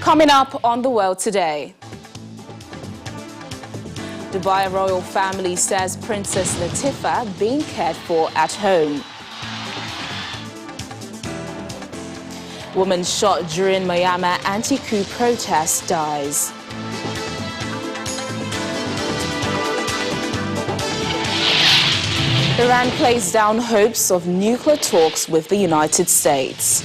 Coming up on The World Today. Dubai royal family says Princess Latifah being cared for at home. Woman shot during Myanmar anti-coup protest dies. Iran plays down hopes of nuclear talks with the United States.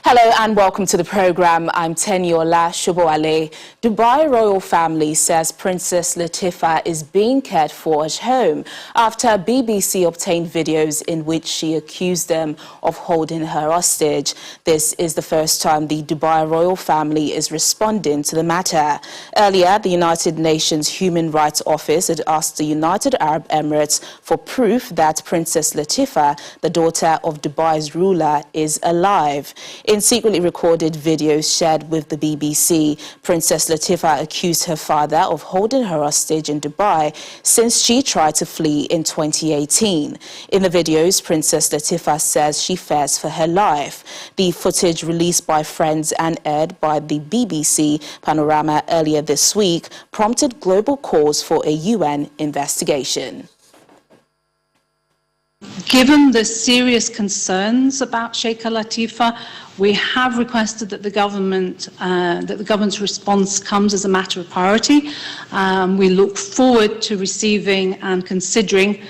Hello and welcome to the program. I'm Teniola Shoboale. Dubai royal family says Princess Latifah is being cared for at home after BBC obtained videos in which she accused them of holding her hostage. This is the first time the Dubai royal family is responding to the matter. Earlier, the United Nations Human Rights Office had asked the United Arab Emirates for proof that Princess Latifah, the daughter of Dubai's ruler, is alive. In secretly recorded videos shared with the BBC, Princess Latifah accused her father of holding her hostage in Dubai since she tried to flee in 2018. In the videos, Princess Latifah says she fears for her life. The footage released by friends and aired by the BBC Panorama earlier this week prompted global calls for a UN investigation. Given the serious concerns about Sheikha Latifah, we have requested that the government's response comes as a matter of priority. We look forward to receiving and considering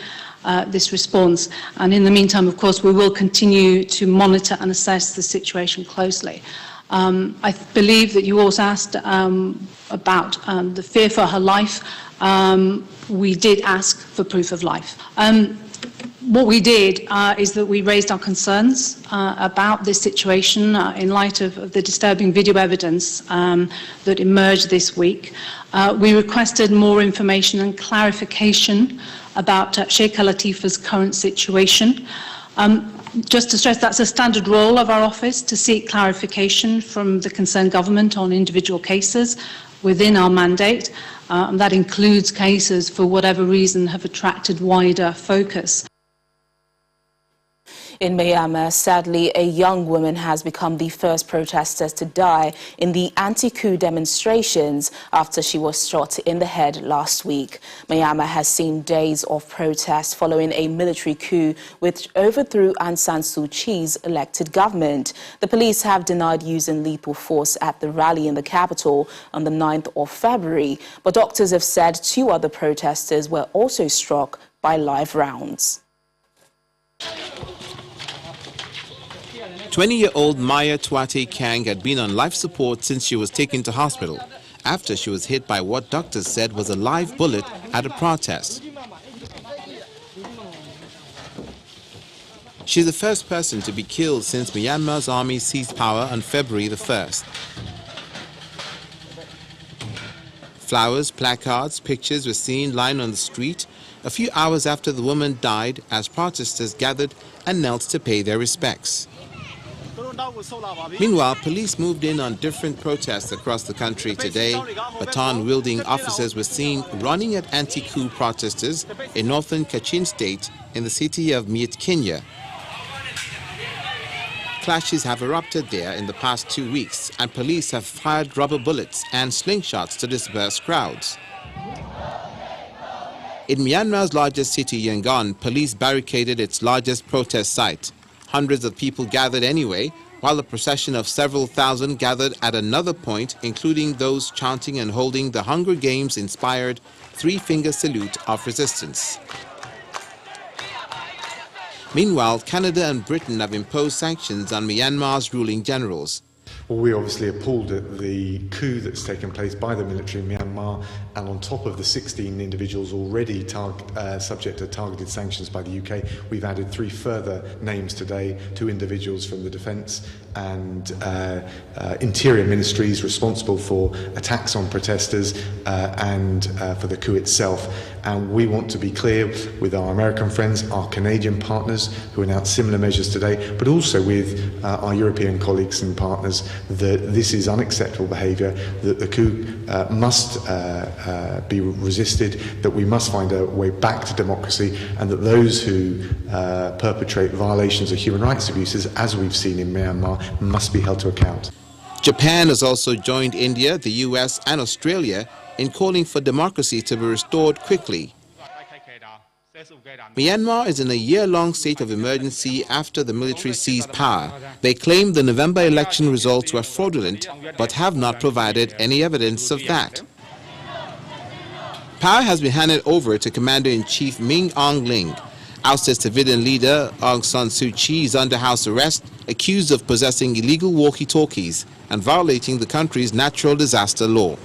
this response. And in the meantime, of course, we will continue to monitor and assess the situation closely. I believe that you also asked about the fear for her life. We did ask for proof of life. What we did is that we raised our concerns about this situation in light of the disturbing video evidence that emerged this week. We requested more information and clarification about Sheikha Latifah's current situation. Just to stress, that's a standard role of our office to seek clarification from the concerned government on individual cases within our mandate. That includes cases, for whatever reason, have attracted wider focus. In Myanmar, sadly, a young woman has become the first protester to die in the anti-coup demonstrations after she was shot in the head last week. Myanmar has seen days of protest following a military coup which overthrew Aung San Suu Kyi's elected government. The police have denied using lethal force at the rally in the capital on the 9th of February, but doctors have said 2 other protesters were also struck by live rounds. 20-year-old Maya Tuate Kang had been on life support since she was taken to hospital after she was hit by what doctors said was a live bullet at a protest. She's the first person to be killed since Myanmar's army seized power on February the 1st. Flowers, placards, pictures were seen lying on the street a few hours after the woman died as protesters gathered and knelt to pay their respects. Meanwhile, police moved in on different protests across the country today. Baton-wielding officers were seen running at anti-coup protesters in northern Kachin state in the city of Myit Kenya. Clashes have erupted there in the past 2 weeks, and police have fired rubber bullets and slingshots to disperse crowds. In Myanmar's largest city, Yangon, police barricaded its largest protest site. Hundreds of people gathered anyway, while a procession of several thousand gathered at another point, including those chanting and holding the Hunger Games-inspired three-finger salute of resistance. Meanwhile, Canada and Britain have imposed sanctions on Myanmar's ruling generals. Well, we're obviously appalled at the coup that's taken place by the military in Myanmar, and on top of the 16 individuals already subject to targeted sanctions by the UK, we've added 3 further names today, 2 individuals from the Defence and Interior Ministries responsible for attacks on protesters and for the coup itself. And we want to be clear with our American friends, our Canadian partners who announced similar measures today, but also with our European colleagues and partners, that this is unacceptable behaviour, that the coup must be resisted, that we must find a way back to democracy, and that those who perpetrate violations of human rights abuses, as we've seen in Myanmar, must be held to account. Japan has also joined India, the US and Australia in calling for democracy to be restored quickly. Myanmar is in a year-long state of emergency after the military seized power. They claim the November election results were fraudulent, but have not provided any evidence of that. Power has been handed over to Commander-in-Chief Min Aung Hlaing. Ousted civilian leader Aung San Suu Kyi is under house arrest, accused of possessing illegal walkie-talkies and violating the country's natural disaster law.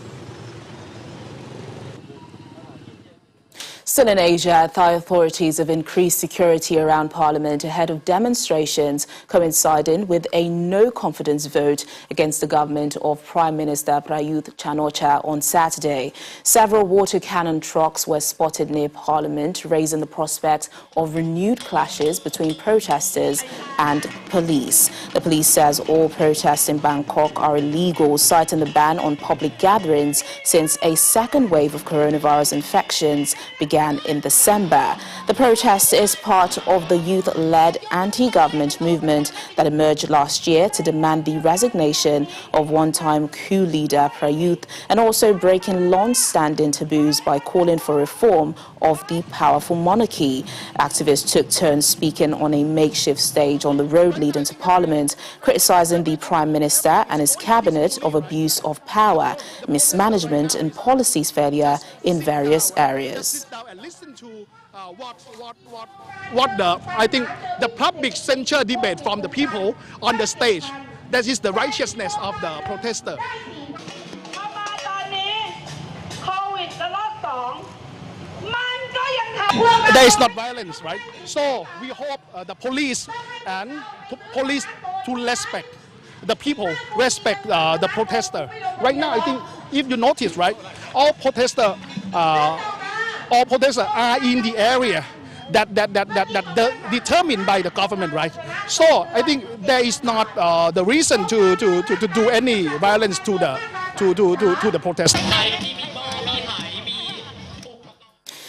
Still in Asia, Thai authorities have increased security around Parliament ahead of demonstrations coinciding with a no-confidence vote against the government of Prime Minister Prayut Chan-o-cha on Saturday. Several water cannon trucks were spotted near Parliament, raising the prospect of renewed clashes between protesters and police. The police says all protests in Bangkok are illegal, citing the ban on public gatherings since a second wave of coronavirus infections began in December. The protest is part of the youth-led anti-government movement that emerged last year to demand the resignation of one-time coup leader Prayut and also breaking long-standing taboos by calling for reform of the powerful monarchy. Activists took turns speaking on a makeshift stage on the road leading to Parliament, criticising the Prime Minister and his cabinet of abuse of power, mismanagement and policies failure in various areas. Listen to I think the public censure debate from the people on the stage. That is the righteousness of the protester. There is not violence, right? So we hope the police and police to respect the people, respect the protester. Right now, I think if you notice, right, all protesters are in the area that determined by the government, right? So I think there is not the reason to do any violence to the protest.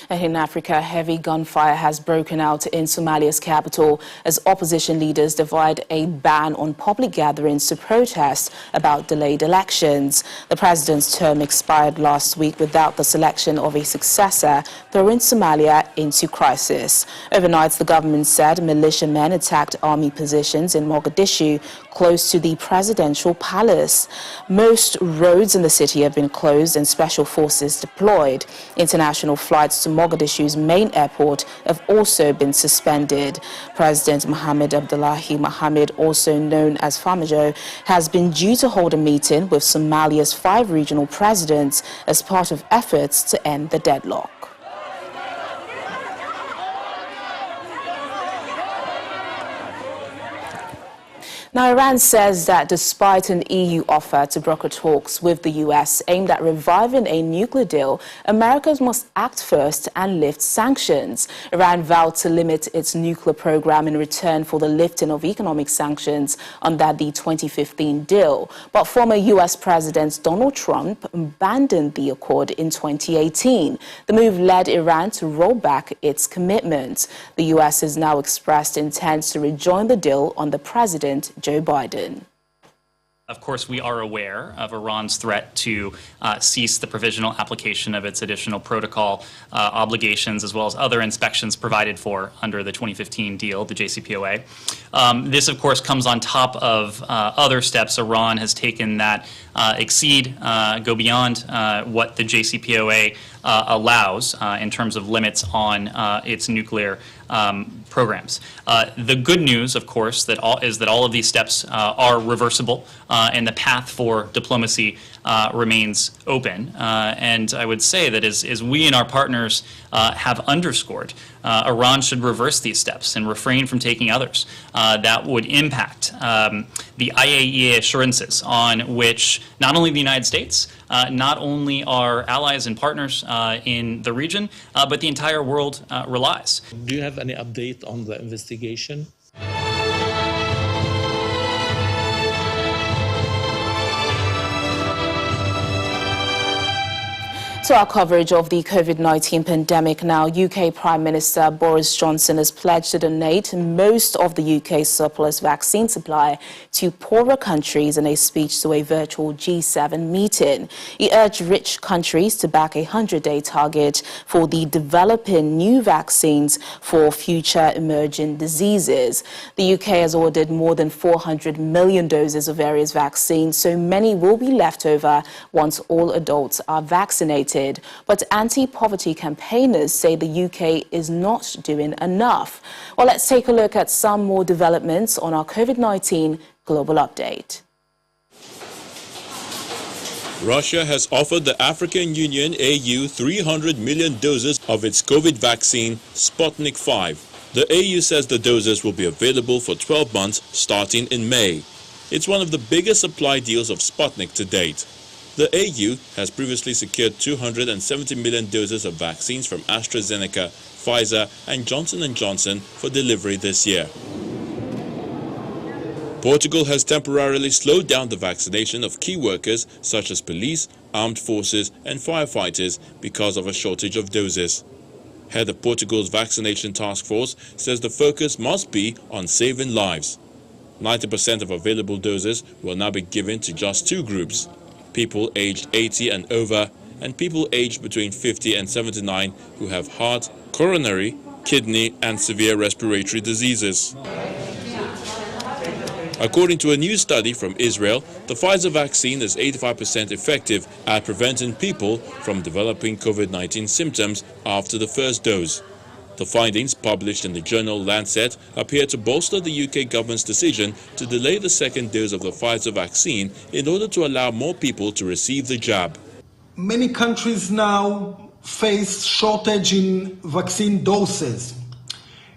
In Africa, heavy gunfire has broken out in Somalia's capital as opposition leaders divide a ban on public gatherings to protest about delayed elections. The president's term expired last week without the selection of a successor, throwing Somalia into crisis. Overnight, the government said militiamen attacked army positions in Mogadishu, close to the presidential palace. Most roads in the city have been closed and special forces deployed. International flights to Mogadishu's main airport have also been suspended. President Mohamed Abdullahi Mohamed, also known as Farmajo, has been due to hold a meeting with Somalia's 5 regional presidents as part of efforts to end the deadlock. Now, Iran says that despite an EU offer to broker talks with the US aimed at reviving a nuclear deal, America must act first and lift sanctions. Iran vowed to limit its nuclear program in return for the lifting of economic sanctions under the 2015 deal. But former US President Donald Trump abandoned the accord in 2018. The move led Iran to roll back its commitment. The US has now expressed intent to rejoin the deal under President Joe Biden. Of course, we are aware of Iran's threat to cease the provisional application of its additional protocol obligations, as well as other inspections provided for under the 2015 deal, the JCPOA. This, of course, comes on top of other steps Iran has taken that go beyond what the JCPOA allows in terms of limits on its nuclear programs. The good news, of course, is that all of these steps are reversible and the path for diplomacy remains open. And I would say that as we and our partners have underscored, Iran should reverse these steps and refrain from taking others that would impact the IAEA assurances on which not only the United States, not only our allies and partners in the region, but the entire world relies. Do you have any update on the investigation? To our coverage of the COVID-19 pandemic now, UK Prime Minister Boris Johnson has pledged to donate most of the UK's surplus vaccine supply to poorer countries in a speech to a virtual G7 meeting. He urged rich countries to back a 100-day target for the developing new vaccines for future emerging diseases. The UK has ordered more than 400 million doses of various vaccines, so many will be left over once all adults are vaccinated. But anti-poverty campaigners say the UK is not doing enough. Well, let's take a look at some more developments on our COVID-19 Global Update. Russia has offered the African Union AU 300 million doses of its COVID vaccine, Sputnik 5. The AU says the doses will be available for 12 months starting in May. It's one of the biggest supply deals of Sputnik to date. The AU has previously secured 270 million doses of vaccines from AstraZeneca, Pfizer and Johnson & Johnson for delivery this year. Portugal has temporarily slowed down the vaccination of key workers such as police, armed forces and firefighters because of a shortage of doses. Head of Portugal's vaccination task force says the focus must be on saving lives. 90% of available doses will now be given to just two groups: people aged 80 and over, and people aged between 50 and 79 who have heart, coronary, kidney and severe respiratory diseases. According to a new study from Israel, the Pfizer vaccine is 85% effective at preventing people from developing COVID-19 symptoms after the first dose. The findings, published in the journal Lancet, appear to bolster the UK government's decision to delay the second dose of the Pfizer vaccine in order to allow more people to receive the jab. Many countries now face shortage in vaccine doses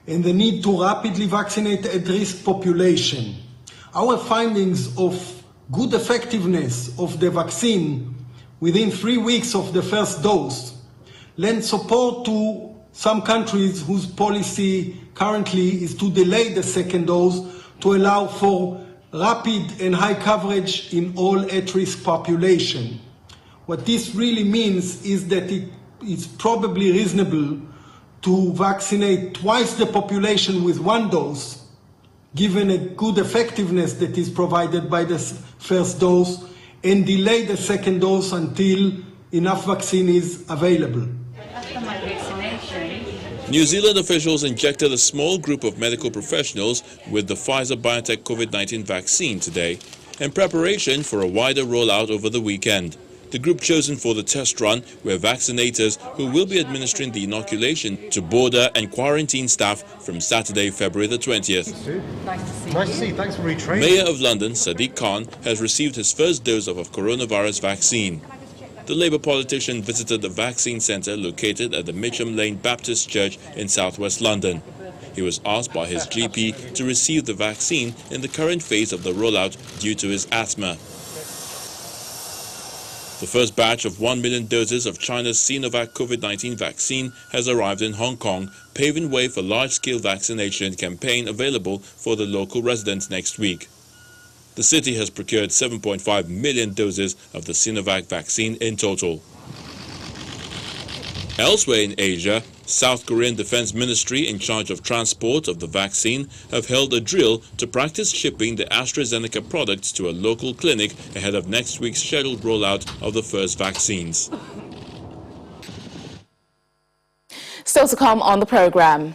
and the need to rapidly vaccinate at-risk population. Our findings of good effectiveness of the vaccine within 3 weeks of the first dose lend support to some countries whose policy currently is to delay the second dose to allow for rapid and high coverage in all at-risk population. What this really means is that it is probably reasonable to vaccinate twice the population with one dose, given a good effectiveness that is provided by the first dose, and delay the second dose until enough vaccine is available. New Zealand officials injected a small group of medical professionals with the Pfizer-BioNTech COVID-19 vaccine today in preparation for a wider rollout over the weekend. The group chosen for the test run were vaccinators who will be administering the inoculation to border and quarantine staff from Saturday, February the 20th. Nice to see you. Thanks for retraining. Mayor of London, Sadiq Khan, has received his first dose of a coronavirus vaccine. The Labour politician visited the vaccine centre located at the Mitcham Lane Baptist Church in southwest London. He was asked by his GP to receive the vaccine in the current phase of the rollout due to his asthma. The first batch of 1 million doses of China's Sinovac COVID-19 vaccine has arrived in Hong Kong, paving way for large-scale vaccination campaign available for the local residents next week. The city has procured 7.5 million doses of the Sinovac vaccine in total. Elsewhere in Asia, South Korean Defense Ministry in charge of transport of the vaccine have held a drill to practice shipping the AstraZeneca products to a local clinic ahead of next week's scheduled rollout of the first vaccines. Still to come on the program.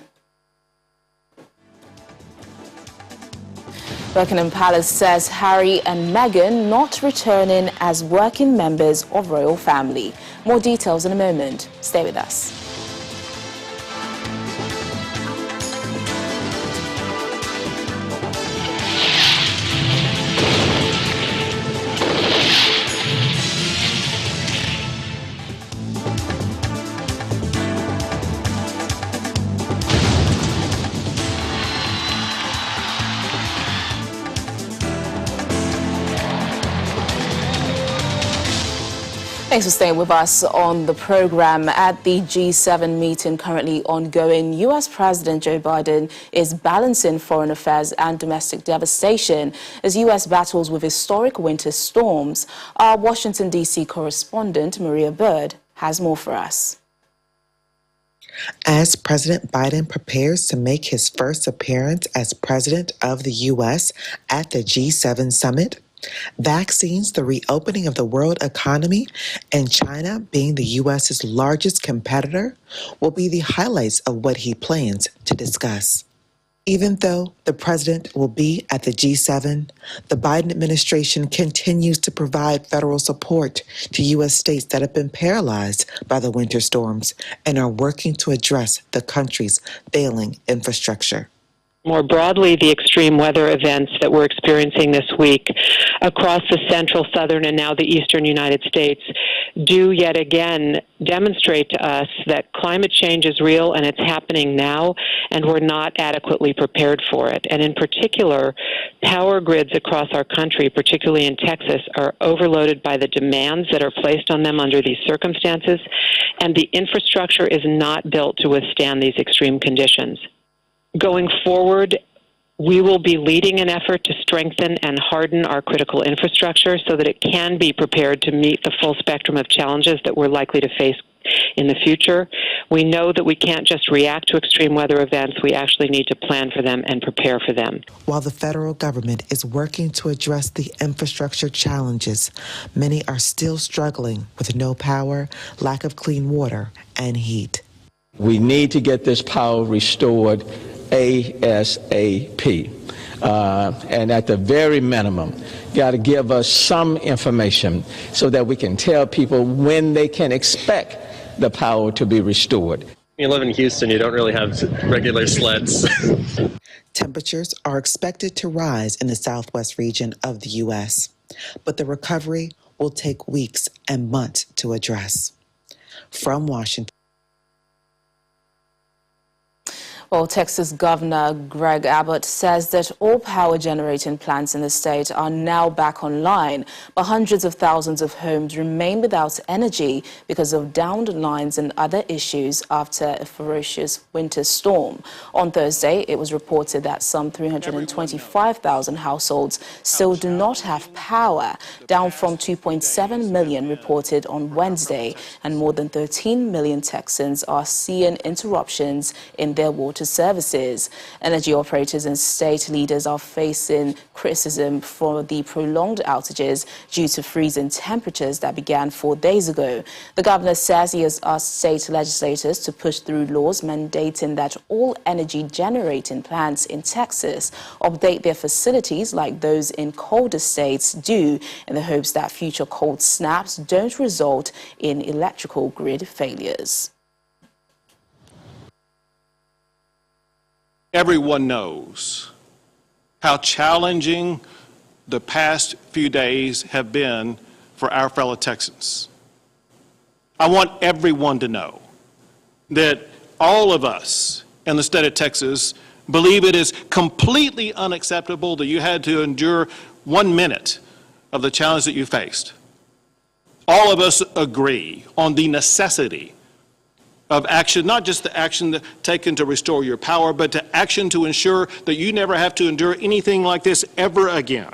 Buckingham Palace says Harry and Meghan not returning as working members of royal family. More details in a moment. Stay with us. Thanks for staying with us on the program. At the G7 meeting currently ongoing, U.S. President Joe Biden is balancing foreign affairs and domestic devastation as U.S. battles with historic winter storms. Our Washington, D.C. correspondent, Maria Bird, has more for us. As President Biden prepares to make his first appearance as president of the U.S. at the G7 summit, vaccines, the reopening of the world economy, and China being the U.S.'s largest competitor will be the highlights of what he plans to discuss. Even though the president will be at the G7, the Biden administration continues to provide federal support to U.S. states that have been paralyzed by the winter storms and are working to address the country's failing infrastructure. More broadly, the extreme weather events that we're experiencing this week across the central, southern, and now the eastern United States do yet again demonstrate to us that climate change is real and it's happening now, and we're not adequately prepared for it. And in particular, power grids across our country, particularly in Texas, are overloaded by the demands that are placed on them under these circumstances, and the infrastructure is not built to withstand these extreme conditions. Going forward, we will be leading an effort to strengthen and harden our critical infrastructure so that it can be prepared to meet the full spectrum of challenges that we're likely to face in the future. We know that we can't just react to extreme weather events. We actually need to plan for them and prepare for them. While the federal government is working to address the infrastructure challenges, many are still struggling with no power, lack of clean water, and heat. We need to get this power restored ASAP. And at the very minimum, you got to give us some information so that we can tell people when they can expect the power to be restored. You live in Houston, you don't really have regular sleds. Temperatures are expected to rise in the southwest region of the U.S., but the recovery will take weeks and months to address. From Washington. Well, Texas Governor Greg Abbott says that all power generating plants in the state are now back online, but hundreds of thousands of homes remain without energy because of downed lines and other issues after a ferocious winter storm. On Thursday, it was reported that some 325,000 households still do not have power, down from 2.7 million reported on Wednesday, and more than 13 million Texans are seeing interruptions in their water services. Energy operators and state leaders are facing criticism for the prolonged outages due to freezing temperatures that began 4 days ago. The governor says he has asked state legislators to push through laws mandating that all energy generating plants in Texas update their facilities like those in colder states do, in the hopes that future cold snaps don't result in electrical grid failures. Everyone knows how challenging the past few days have been for our fellow Texans. I want everyone to know that all of us in the state of Texas believe it is completely unacceptable that you had to endure 1 minute of the challenge that you faced. All of us agree on the necessity of action, not just the action taken to restore your power, but to action to ensure that you never have to endure anything like this ever again.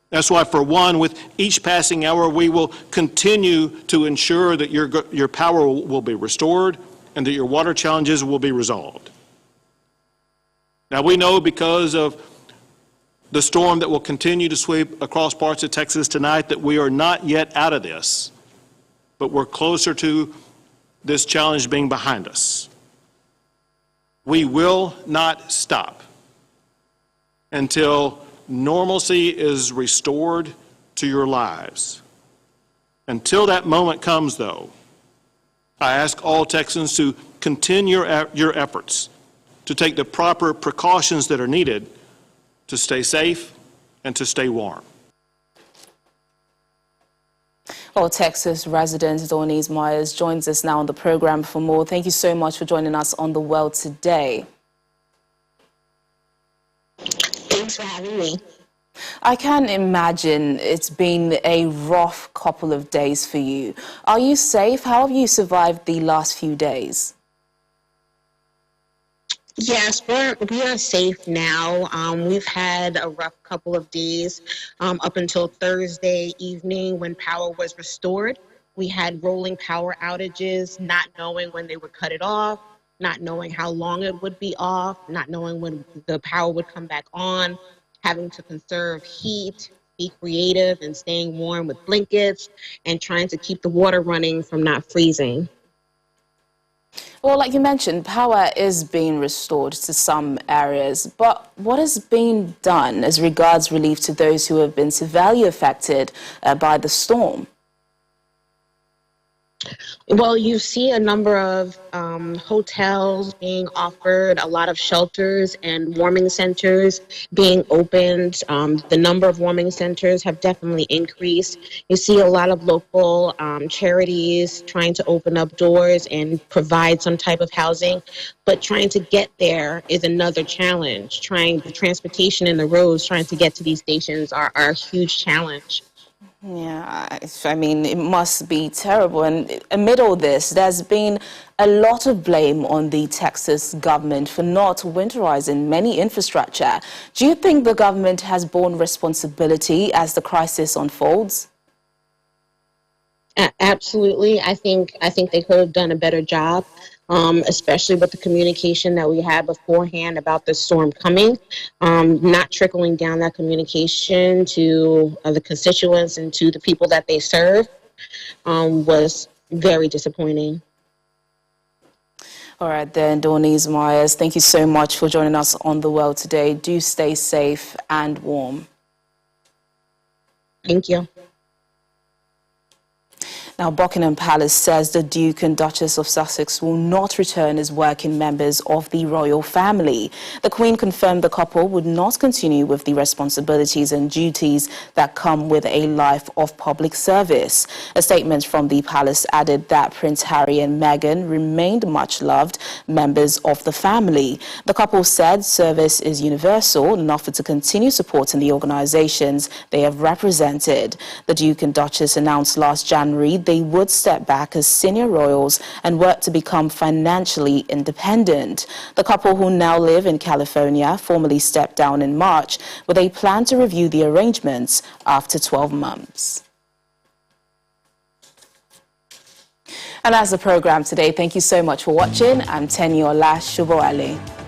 That's why, for one, with each passing hour, we will continue to ensure that your power will be restored and that your water challenges will be resolved. Now, we know because of the storm that will continue to sweep across parts of Texas tonight that we are not yet out of this, but we're closer to this challenge being behind us. We will not stop until normalcy is restored to your lives. Until that moment comes, though, I ask all Texans to continue your efforts to take the proper precautions that are needed to stay safe and to stay warm. Well, Texas resident Dornice Myers joins us now on the program for more. Thank you so much for joining us on The World Today. Thanks for having me. I can imagine it's been a rough couple of days for you. Are you safe? How have you survived the last few days? Yes, we are safe now. We've had a rough couple of days up until Thursday evening when power was restored. We had rolling power outages, not knowing when they would cut it off, not knowing how long it would be off, not knowing when the power would come back on, having to conserve heat, be creative and staying warm with blankets, and trying to keep the water running from not freezing. Well, like you mentioned, power is being restored to some areas, but what is being done as regards relief to those who have been severely affected by the storm? Well, you see a number of hotels being offered, a lot of shelters and warming centers being opened. The number of warming centers have definitely increased. You see a lot of local charities trying to open up doors and provide some type of housing, but trying to get there is another challenge. The transportation and the roads trying to get to these stations are a huge challenge. Yeah, I mean, it must be terrible. And amid all this, there's been a lot of blame on the Texas government for not winterizing many infrastructure. Do you think the government has borne responsibility as the crisis unfolds? Absolutely. I think they could have done a better job, especially with the communication that we had beforehand about the storm coming, not trickling down that communication to the constituents and to the people that they serve was very disappointing. All right, then, Dornese Myers, thank you so much for joining us on The World today. Do stay safe and warm. Thank you. Now, Buckingham Palace says the Duke and Duchess of Sussex will not return as working members of the royal family. The Queen confirmed the couple would not continue with the responsibilities and duties that come with a life of public service. A statement from the palace added that Prince Harry and Meghan remained much-loved members of the family. The couple said service is universal and offered to continue supporting the organizations they have represented. The Duke and Duchess announced last January they would step back as senior royals and work to become financially independent. The couple, who now live in California, formally stepped down in March with a plan to review the arrangements after 12 months. And that's the program today. Thank you so much for watching. I'm Tenyola Shuboale.